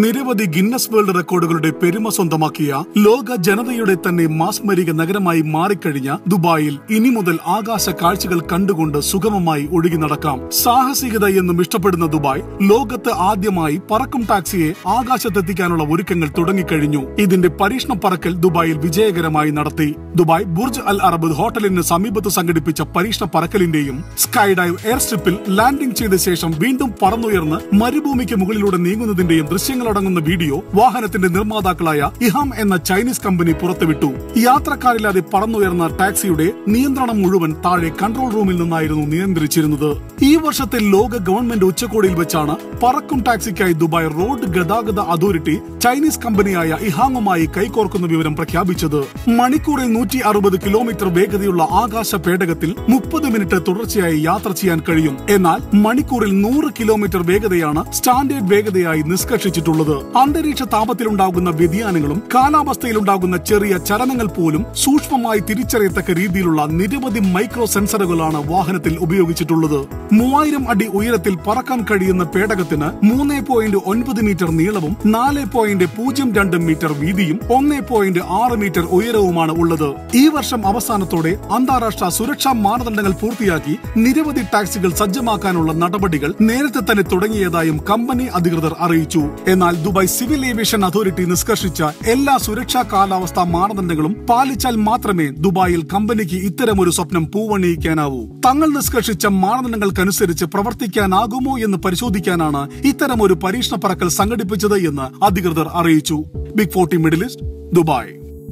നിരവധി Guinness world റെക്കോർഡുകളുടെ പെരുമ സ്വന്തമാക്കിയ ലോക ജനതയുടെ തന്നെ മാസ്മരിക നഗരമായി മാറിക്കഴിഞ്ഞ ദുബായിൽ ഇനി മുതൽ ആകാശ കാഴ്ചകൾ കണ്ടുകൊണ്ട് സുഗമമായി ഒഴുകി നടക്കാം. സാഹസികത എന്നും ഇഷ്ടപ്പെടുന്ന ദുബായ് ലോകത്ത് ആദ്യമായി പറക്കും ടാക്സിയെ ആകാശത്തെത്തിക്കാനുള്ള ഒരുക്കങ്ങൾ തുടങ്ങിക്കഴിഞ്ഞു. ഇതിന്റെ പരീക്ഷണ പറക്കൽ ദുബായിൽ വിജയകരമായി നടത്തി. ദുബായ് ബുർജ് അൽ അറബ് ഹോട്ടലിന് സമീപത്ത് സംഘടിപ്പിച്ച പരീക്ഷണ പറക്കലിന്റെയും സ്കൈ ഡൈവ് എയർ സ്ട്രിപ്പിൽ ലാൻഡിംഗ് ചെയ്ത ശേഷം വീണ്ടും പറന്നുയർന്ന് മരുഭൂമിക്ക് മുകളിലൂടെ നീങ്ങുന്നതിന്റെയും ദൃശ്യങ്ങളടങ്ങുന്ന വീഡിയോ വാഹനത്തിന്റെ നിർമ്മാതാക്കളായ ഇഹാം എന്ന ചൈനീസ് കമ്പനി പുറത്തുവിട്ടു. യാത്രക്കാരില്ലാതെ പറന്നുയർന്ന ടാക്സിയുടെ നിയന്ത്രണം മുഴുവൻ താഴെ കൺട്രോൾ റൂമിൽ നിന്നായിരുന്നു നിയന്ത്രിച്ചിരുന്നത്. ഈ വർഷത്തെ ലോക ഗവൺമെന്റ് ഉച്ചകോടിയിൽ വെച്ചാണ് പറക്കും ടാക്സിക്കായി ദുബായ് റോഡ് ഗതാഗത അതോറിറ്റി ചൈനീസ് കമ്പനിയായ ഇഹാങ്ങുമായി കൈകോർക്കുന്ന വിവരം പ്രഖ്യാപിച്ചത്. മണിക്കൂറിൽ 160 കിലോമീറ്റർ വേഗതയുള്ള ആകാശ പേടകത്തിൽ 30 മിനിറ്റ് തുടർച്ചയായി യാത്ര ചെയ്യാൻ കഴിയും. എന്നാൽ മണിക്കൂറിൽ 100 കിലോമീറ്റർ വേഗതയാണ് സ്റ്റാൻഡേർഡ് വേഗതയായി നിഷ്കർഷിച്ചിട്ടുള്ളത്. അന്തരീക്ഷ താപത്തിലുണ്ടാകുന്ന വ്യതിയാനങ്ങളും കാലാവസ്ഥയിലുണ്ടാകുന്ന ചെറിയ ചലനങ്ങൾ പോലും സൂക്ഷ്മമായി തിരിച്ചറിയത്തക്ക രീതിയിലുള്ള നിരവധി മൈക്രോ സെൻസറുകളാണ് വാഹനത്തിൽ ഉപയോഗിച്ചിട്ടുള്ളത്. 3000 അടി ഉയരത്തിൽ പറക്കാൻ കഴിയുന്ന പേടകത്തിന് 3.9 മീറ്റർ നീളവും 4.02 മീറ്റർ വീതിയും 1.6 മീറ്റർ ഉയരവുമാണ് ഉള്ളത്. ഈ വർഷം അവസാനത്തോടെ അന്താരാഷ്ട്ര സുരക്ഷാ മാനദണ്ഡങ്ങൾ പൂർത്തിയാക്കി നിരവധി ടാക്സികൾ സജ്ജമാക്കാനുള്ള നടപടികൾ നേരത്തെ തന്നെ തുടങ്ങിയതായും കമ്പനി അധികൃതർ അറിയിച്ചു. എന്നാൽ ദുബായ് സിവിൽ ഏവിയേഷൻ അതോറിറ്റി നിഷ്കർഷിച്ച എല്ലാ സുരക്ഷാ കാലാവസ്ഥാ മാനദണ്ഡങ്ങളും പാലിച്ചാൽ മാത്രമേ ദുബായിൽ കമ്പനിക്ക് ഇത്തരമൊരു സ്വപ്നം പൂവണിയിക്കാനാവൂ. തങ്ങൾ നിഷ്കർഷിച്ച മാനദണ്ഡങ്ങൾക്കനുസരിച്ച് പ്രവർത്തിക്കാനാകുമോ എന്ന് പരിശോധിക്കാനാണ് ഇത്തരമൊരു പരീക്ഷണ പറക്കൽ സംഘടിപ്പിച്ചത് എന്ന് അധികൃതർ അറിയിച്ചു. Big 40 middle east, Dubai.